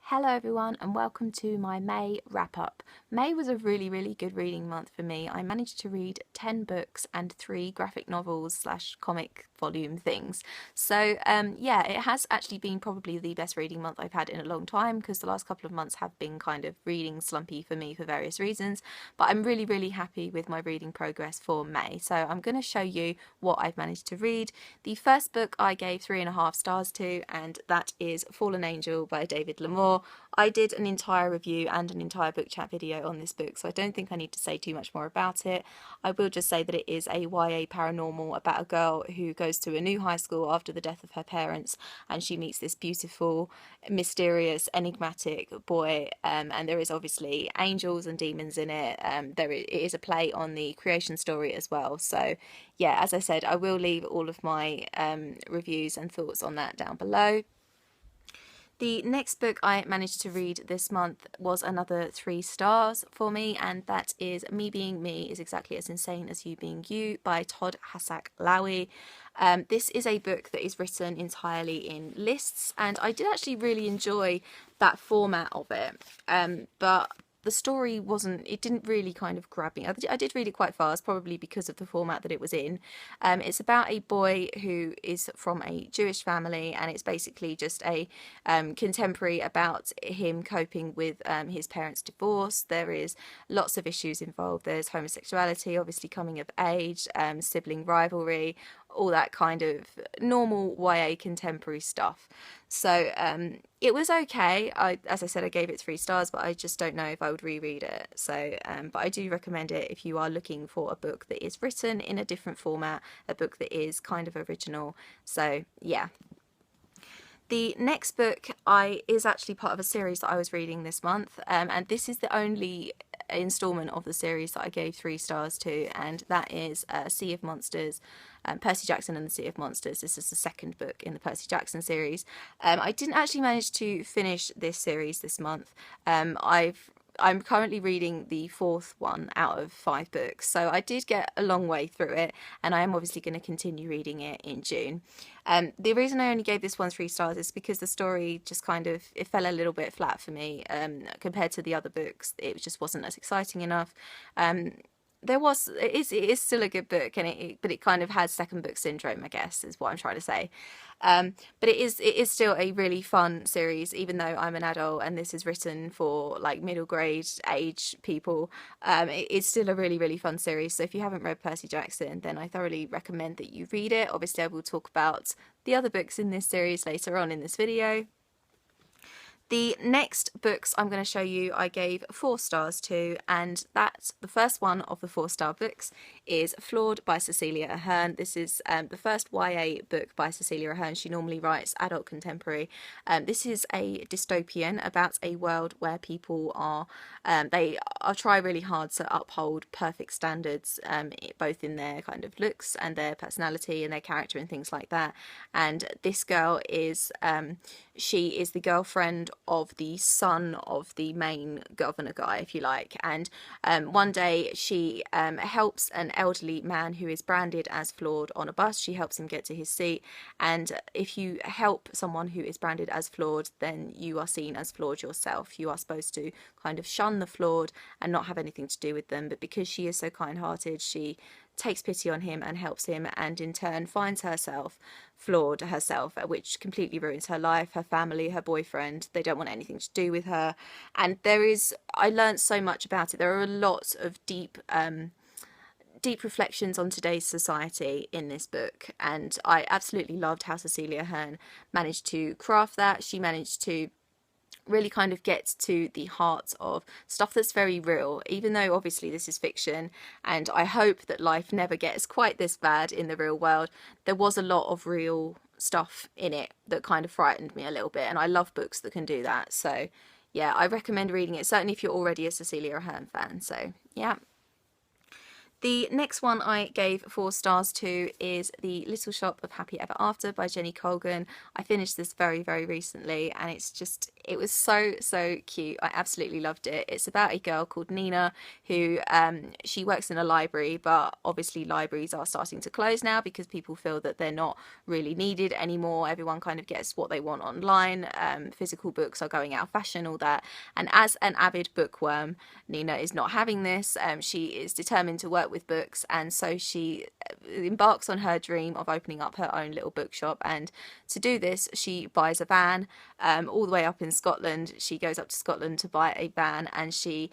Hello everyone and welcome to my May wrap up. May was a really good reading month for me. I managed to read 10 books and 3 graphic novels slash comic volume things. So yeah, it has actually been probably the best reading month I've had in a long time because the last couple of months have been kind of reading slumpy for me for various reasons. But I'm really happy with my reading progress for May. So I'm going to show you what I've managed to read. The first book I gave 3.5 stars to, and that is Fallen Angel by David Lamore. I did an entire review and an entire book chat video on this book, so I don't think I need to say too much more about it. I will just say that it is a YA paranormal about a girl who goes to a new high school after the death of her parents, and she meets this beautiful, mysterious, enigmatic boy, and there is obviously angels and demons in it. It is a play on the creation story as well, so yeah, as I said, I will leave all of my reviews and thoughts on that down below. The next book I managed to read this month was another 3 stars for me, and that is Me Being Me is Exactly as Insane as You Being You by Todd Hassack Lowy. This is a book that is written entirely in lists, and I did actually really enjoy that format of it, but the story it didn't really kind of grab me. I did read it quite fast, probably because of the format that it was in. It's about a boy who is from a Jewish family, and it's basically just a contemporary about him coping with his parents' divorce. There is lots of issues involved. There's homosexuality, obviously coming of age, sibling rivalry, all that kind of normal YA contemporary stuff. So it was okay. As I said, I gave it 3 stars, but I just don't know if I would reread it. So, but I do recommend it if you are looking for a book that is written in a different format, a book that is kind of original. So yeah. The next book is actually part of a series that I was reading this month, and this is the only instalment of the series that I gave 3 stars to, and that is Sea of Monsters, Percy Jackson and the Sea of Monsters. This is the second book in the Percy Jackson series. I didn't actually manage to finish this series this month. I'm currently reading the 4th one out of 5 books, so I did get a long way through it, and I am obviously going to continue reading it in June. The reason I only gave this one 3 stars is because the story just it fell a little bit flat for me compared to the other books. It just wasn't as exciting enough. It is still a good book, but it kind of has second book syndrome, I guess, is what I'm trying to say. But it is still a really fun series, even though I'm an adult and this is written for like middle grade age people. It's still a really fun series. So if you haven't read Percy Jackson, then I thoroughly recommend that you read it. Obviously, I will talk about the other books in this series later on in this video. The next books I'm going to show you I gave 4 stars to, and the first one of the 4-star books is Flawed by Cecilia Ahern. This is the first YA book by Cecilia Ahern. She normally writes adult contemporary. This is a dystopian about a world where people they try really hard to uphold perfect standards, both in their kind of looks and their personality and their character and things like that. And this girl is she is the girlfriend of the son of the main governor guy, if you like, and one day she helps an elderly man who is branded as flawed on a bus. She helps him get to his seat, and if you help someone who is branded as flawed, then you are seen as flawed yourself. You are supposed to kind of shun the flawed and not have anything to do with them, but because she is so kind-hearted, she takes pity on him and helps him, and in turn finds herself flawed herself, which completely ruins her life, her family, her boyfriend. They don't want anything to do with her, and I learned so much about it. There are a lot of deep reflections on today's society in this book, and I absolutely loved how Cecilia Ahern managed to craft that. She managed to really kind of gets to the heart of stuff that's very real, even though obviously this is fiction, and I hope that life never gets quite this bad in the real world. There was a lot of real stuff in it that kind of frightened me a little bit, and I love books that can do that. So yeah, I recommend reading it, certainly if you're already a Cecilia Ahern fan. So yeah. The next one I gave 4 stars to is The Little Shop of Happy Ever After by Jenny Colgan. I finished this very, very recently, and it was so, so cute. I absolutely loved it. It's about a girl called Nina who, she works in a library, but obviously libraries are starting to close now because people feel that they're not really needed anymore. Everyone kind of gets what they want online. Physical books are going out of fashion, all that. And as an avid bookworm, Nina is not having this. She is determined to work with books, and so she embarks on her dream of opening up her own little bookshop. And to do this, she buys a van all the way up in Scotland. She goes up to Scotland to buy a van, and she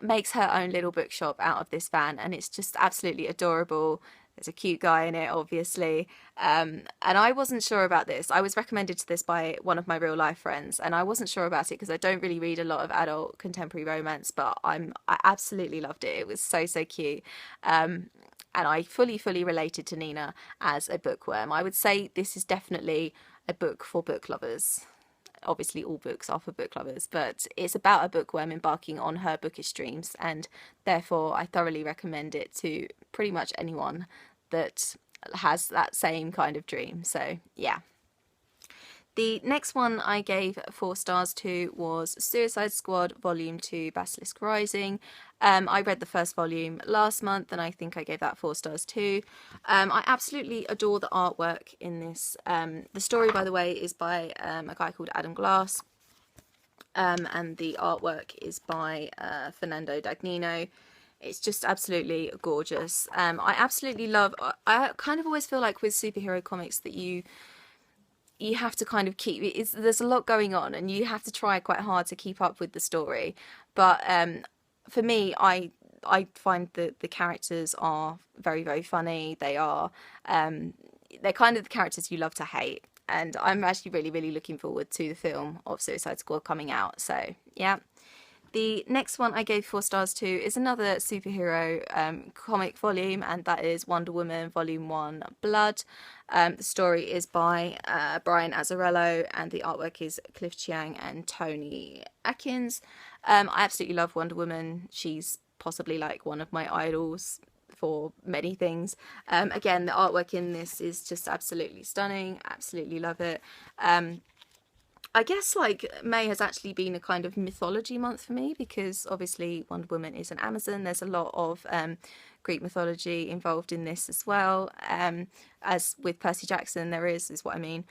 makes her own little bookshop out of this van, and it's just absolutely adorable. There's a cute guy in it, obviously. And I wasn't sure about this. I was recommended to this by one of my real life friends, and I wasn't sure about it because I don't really read a lot of adult contemporary romance, but I absolutely loved it. It was so, so cute. And I fully related to Nina as a bookworm. I would say this is definitely a book for book lovers. Obviously all books are for book lovers, but it's about a bookworm embarking on her bookish dreams, and therefore I thoroughly recommend it to pretty much anyone that has that same kind of dream. So yeah. The next one I gave 4 stars to was Suicide Squad Volume 2 Basilisk Rising. I read the first volume last month, and I think I gave that 4 stars too. I absolutely adore the artwork in this. The story, by the way, is by a guy called Adam Glass, and the artwork is by Fernando Dagnino. It's just absolutely gorgeous. I absolutely love... I kind of always feel like with superhero comics that you have to kind of there's a lot going on, and you have to try quite hard to keep up with the story. But for me, I find that the characters are very, very funny. They are they're kind of the characters you love to hate, and I'm actually really looking forward to the film of Suicide Squad coming out. So yeah. The next one I gave 4 stars to is another superhero comic volume, and that is Wonder Woman Volume 1 Blood. The story is by Brian Azzarello, and the artwork is Cliff Chiang and Tony Atkins. I absolutely love Wonder Woman. She's possibly like one of my idols for many things. Again, the artwork in this is just absolutely stunning. Absolutely love it. I guess like May has actually been a kind of mythology month for me, because obviously Wonder Woman is an Amazon. There's a lot of Greek mythology involved in this as well, as with Percy Jackson there is what I mean.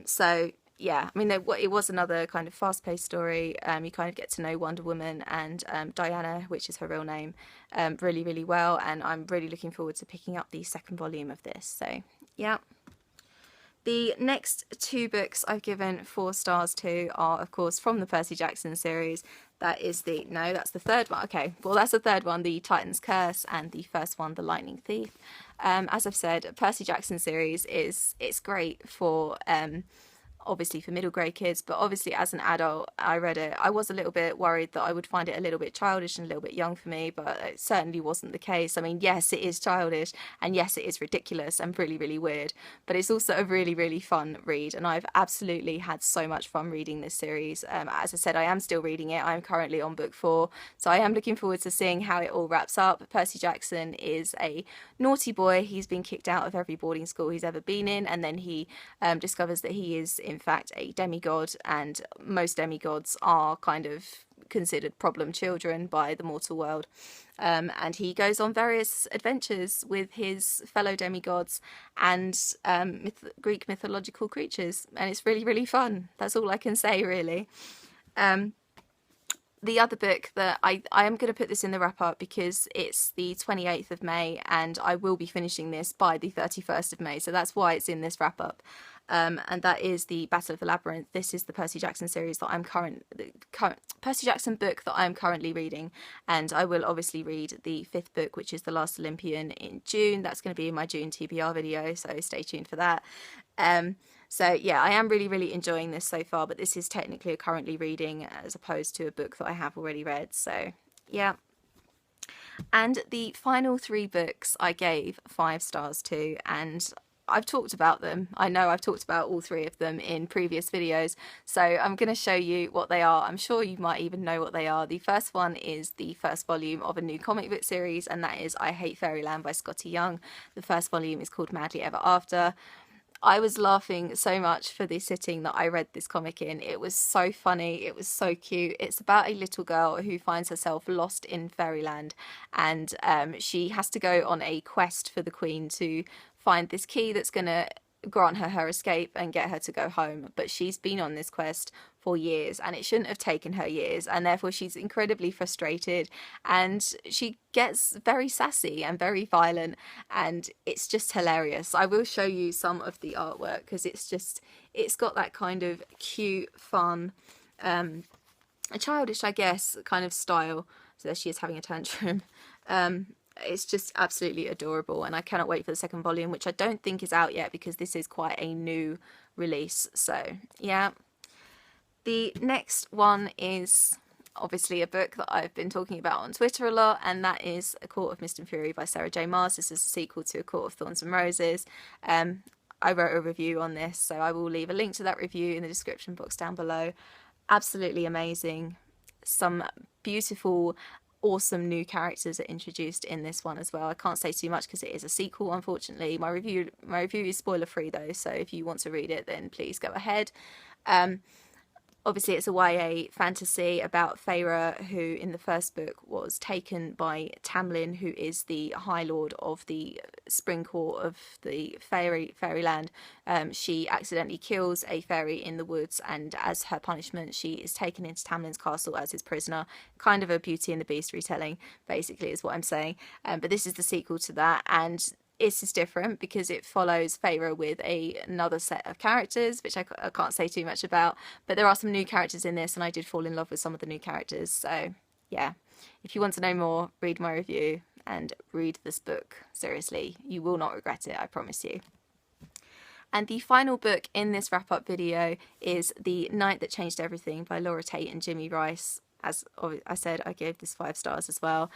So yeah, I mean it was another kind of fast-paced story. You kind of get to know Wonder Woman and Diana, which is her real name, really well, and I'm really looking forward to picking up the second volume of this. So yeah. The next 2 books I've given 4 stars to are, of course, from the Percy Jackson series. That's the third one. Okay, well, that's the third one, The Titan's Curse, and the first one, The Lightning Thief. As I've said, Percy Jackson series it's great for obviously for middle grade kids, but obviously as an adult I read it. I was a little bit worried that I would find it a little bit childish and a little bit young for me, but it certainly wasn't the case. I mean, yes, it is childish, and yes, it is ridiculous and really weird, but it's also a really fun read, and I've absolutely had so much fun reading this series. As I said, I am still reading it. I'm currently on book 4, so I am looking forward to seeing how it all wraps up. Percy Jackson is a naughty boy. He's been kicked out of every boarding school he's ever been in, and then he discovers that he is in fact a demigod, and most demigods are kind of considered problem children by the mortal world. And he goes on various adventures with his fellow demigods and Greek mythological creatures, and it's really fun. That's all I can say, really. The other book that I am going to put this in the wrap up because it's the 28th of May and I will be finishing this by the 31st of May, so that's why it's in this wrap up. And that is the Battle of the Labyrinth. This is the Percy Jackson series that I'm Percy Jackson book that I'm currently reading, and I will obviously read the 5th book, which is The Last Olympian, in June. That's going to be in my June TBR video, so stay tuned for that. So yeah, I am really enjoying this so far, but this is technically a currently reading as opposed to a book that I have already read, so yeah. And the final 3 books I gave 5 stars to, and I've talked about them. I know I've talked about all three of them in previous videos, so I'm going to show you what they are. I'm sure you might even know what they are. The first one is the first volume of a new comic book series, and that is I Hate Fairyland by Scotty Young. The first volume is called Madly Ever After. I was laughing so much for the sitting that I read this comic in. It was so funny. It was so cute. It's about a little girl who finds herself lost in fairyland, and she has to go on a quest for the Queen to find this key that's going to grant her escape and get her to go home. But she's been on this quest for years, and it shouldn't have taken her years, and therefore she's incredibly frustrated, and she gets very sassy and very violent, and it's just hilarious. I will show you some of the artwork because it's got that kind of cute, fun, childish, I guess, kind of style. So there she is having a tantrum. It's just absolutely adorable, and I cannot wait for the second volume, which I don't think is out yet because this is quite a new release. So yeah. The next one is obviously a book that I've been talking about on Twitter a lot, and that is A Court of Mist and Fury by Sarah J Maas. This is a sequel to A Court of Thorns and Roses. I wrote a review on this, so I will leave a link to that review in the description box down below. Absolutely amazing. Some beautiful, awesome new characters are introduced in this one as well. I can't say too much because it is a sequel, unfortunately. My review is spoiler free though, so if you want to read it, then please go ahead. Obviously, it's a YA fantasy about Feyre, who in the first book was taken by Tamlin, who is the High Lord of the Spring Court of the Fairyland. She accidentally kills a fairy in the woods, and as her punishment, she is taken into Tamlin's castle as his prisoner. Kind of a Beauty and the Beast retelling, basically, is what I'm saying. But this is the sequel to that, and this is different because it follows Feyre with another set of characters, which I can't say too much about, but there are some new characters in this, and I did fall in love with some of the new characters. So yeah, if you want to know more, read my review and read this book. Seriously, you will not regret it, I promise you. And the final book in this wrap-up video is The Night That Changed Everything by Laura Tate and Jimmy Rice. As I said, I gave this 5 stars as well.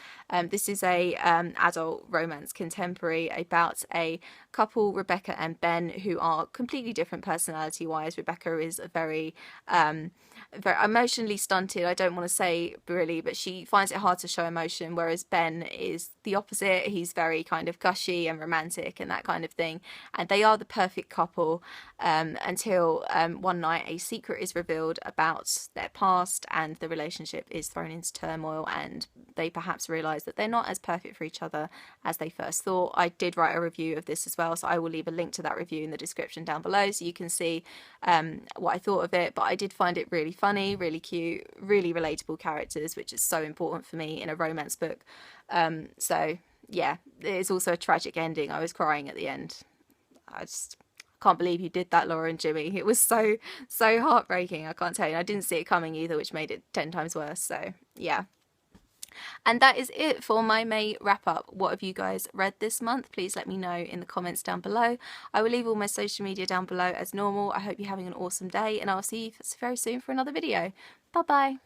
This is a adult romance contemporary about a couple, Rebecca and Ben, who are completely different personality-wise. Rebecca is a very emotionally stunted, I don't want to say really, but she finds it hard to show emotion, whereas Ben is the opposite. He's very kind of gushy and romantic and that kind of thing. And they are the perfect couple until one night a secret is revealed about their past, and the relationship is thrown into turmoil, and they perhaps realise that they're not as perfect for each other as they first thought. I did write a review of this as well, so I will leave a link to that review in the description down below so you can see what I thought of it. But I did find it really funny, really cute, really relatable characters, which is so important for me in a romance book. So yeah, it is also a tragic ending. I was crying at the end. I just can't believe you did that, Laura and Jimmy. It was so heartbreaking. I can't tell you. I didn't see it coming either, which made it 10 times worse. So yeah. And that is it for my May wrap up. What have you guys read this month? Please let me know in the comments down below. I will leave all my social media down below as normal. I hope you're having an awesome day, and I'll see you very soon for another video. Bye bye.